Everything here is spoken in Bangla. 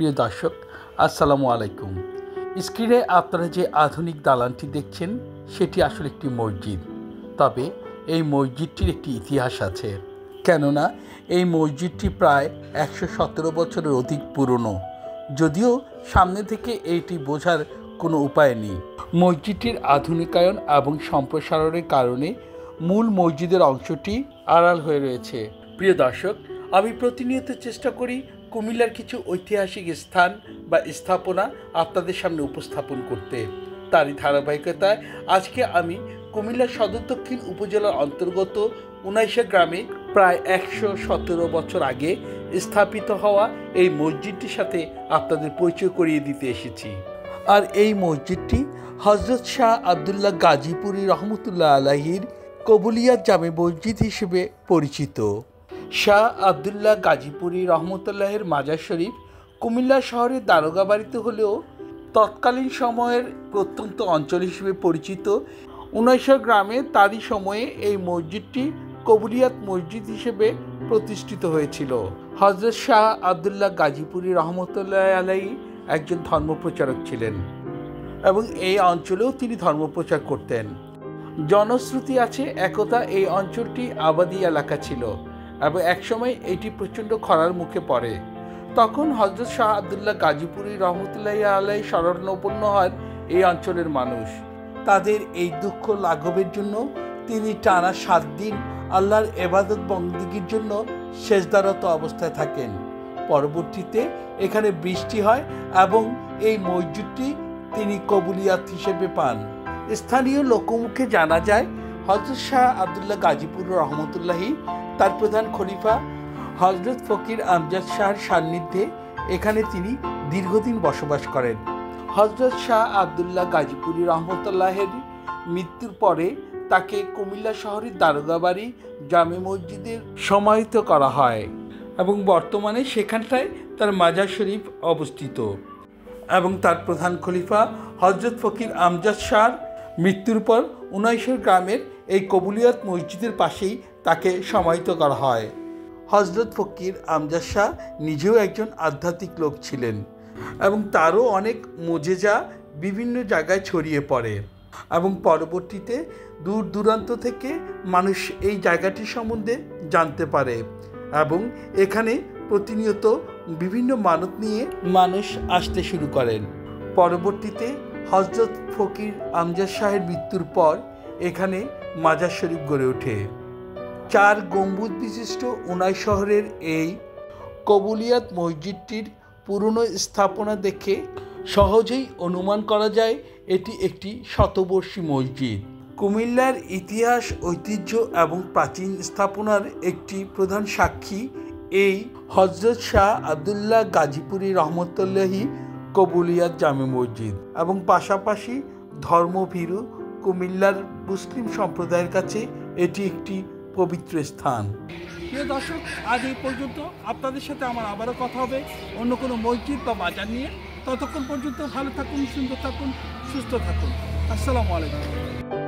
প্রিয় দর্শক, আসসালামু আলাইকুম। স্ক্রিনে আপনারা যে আধুনিক দালানটি দেখছেন সেটি আসলে একটি মসজিদ। তবে এই মসজিদটির একটি ইতিহাস আছে, কেননা এই মসজিদটি প্রায় 117 বছরের অধিক পুরনো, যদিও সামনে থেকে এইটি বোঝার কোনো উপায় নেই। মসজিদটির আধুনিকায়ন এবং সম্প্রসারণের কারণে মূল মসজিদের অংশটি আড়াল হয়ে রয়েছে। প্রিয় দর্শক, আমি প্রতিনিয়ত চেষ্টা করি কুমিল্লার কিছু ঐতিহাসিক স্থান বা স্থাপনা আপনাদের সামনে উপস্থাপন করতে। তারই ধারাবাহিকতায় আজকে আমি কুমিল্লা সদর দক্ষিণ উপজেলার অন্তর্গত উনাইশা গ্রামে প্রায় 117 বছর আগে স্থাপিত হওয়া এই মসজিদটির সাথে আপনাদের পরিচয় করিয়ে দিতে এসেছি। আর এই মসজিদটি হজরত শাহ আবদুল্লাহ গাজীপুরী রহমতুল্লাহ আলাইহির কবুলিয়াত জামে মসজিদ হিসেবে পরিচিত। শাহ আবদুল্লাহ গাজীপুরী রহমতুল্লাহের মাজার শরীফ কুমিল্লা শহরের দারোগাবাড়িতে হলেও তৎকালীন সময়ের প্রত্যন্ত অঞ্চল হিসেবে পরিচিত উনাইশা গ্রামে তারই সময়ে এই মসজিদটি কবুলিয়াত মসজিদ হিসেবে প্রতিষ্ঠিত হয়েছিল। হজরত শাহ আবদুল্লাহ গাজীপুরী রহমতুল্লাহ আলাইহি একজন ধর্মপ্রচারক ছিলেন এবং এই অঞ্চলেও তিনি ধর্মপ্রচার করতেন। জনশ্রুতি আছে একদা এই অঞ্চলটি আবাদি এলাকা ছিল এবং একসময় এটি প্রচণ্ড খরার মুখে পড়ে। তখন হজরত শাহ আবদুল্লাহ গাজীপুরী রহমতুল্লাহ আলাইহি শরণাপন্ন হন এই অঞ্চলের মানুষ। তাদের এই দুঃখ লাঘবের জন্য তিনি টানা 7 দিন আল্লাহর ইবাদত বন্দেগীর জন্য সেজদারত অবস্থায় থাকেন। পরবর্তীতে এখানে বৃষ্টি হয় এবং এই মসজিদটি তিনি কবুলিয়াত হিসেবে পান। স্থানীয় লোকমুখে জানা যায় হজরত শাহ আবদুল্লাহ গাজীপুর রহমতুল্লাহি তার প্রধান খলিফা হজরত ফকির আমজাদ শাহর সান্নিধ্যে এখানে তিনি দীর্ঘদিন বসবাস করেন। হজরত শাহ আবদুল্লাহ গাজীপুরী রহমতুল্লাহের মৃত্যুর পরে তাকে কুমিল্লা শহরের দারোগাবাড়ি জামে মসজিদে সমাহিত করা হয় এবং বর্তমানে সেখানটায় তার মাজার শরীফ অবস্থিত। এবং তার প্রধান খলিফা হজরত ফকির আমজাদ শাহর মৃত্যুর পর উনাইশা গ্রামের এই কবুলিয়াত মসজিদের পাশেই তাকে সমাহিত করা হয়। হজরত ফকির আমজাদ শাহ নিজেও একজন আধ্যাত্মিক লোক ছিলেন এবং তারও অনেক মোজেজা বিভিন্ন জায়গায় ছড়িয়ে পড়ে এবং পরবর্তীতে দূর দূরান্ত থেকে মানুষ এই জায়গাটি সম্বন্ধে জানতে পারে এবং এখানে প্রতিনিয়ত বিভিন্ন মানত নিয়ে মানুষ আসতে শুরু করেন। পরবর্তীতে হজরত ফকির আমজাদ শাহের মৃত্যুর পর এখানে মাজার শরীফ গড়ে ওঠে। 4 গম্বুজ বিশিষ্ট উনাই শহরের এই কবুলিয়াত মসজিদটির পুরনো স্থাপনা দেখে সহজেই অনুমান করা যায় এটি একটি শতবর্ষী মসজিদ। কুমিল্লার ইতিহাস, ঐতিহ্য এবং প্রাচীন স্থাপনার একটি প্রধান সাক্ষী এই হজরত শাহ আবদুল্লাহ গাজীপুরী রহমতুল্লাহি কবুলিয়াত জামে মসজিদ এবং পাশাপাশি ধর্মভীরু কুমিল্লার মুসলিম সম্প্রদায়ের কাছে এটি একটি পবিত্র স্থান। প্রিয় দর্শক, আজ এই পর্যন্ত। আপনাদের সাথে আমার আবারও কথা হবে অন্য কোনো মসজিদ বা বাজার নিয়ে। ততক্ষণ পর্যন্ত ভালো থাকুন, সুন্দর থাকুন, সুস্থ থাকুন। আসসালামু আলাইকুম।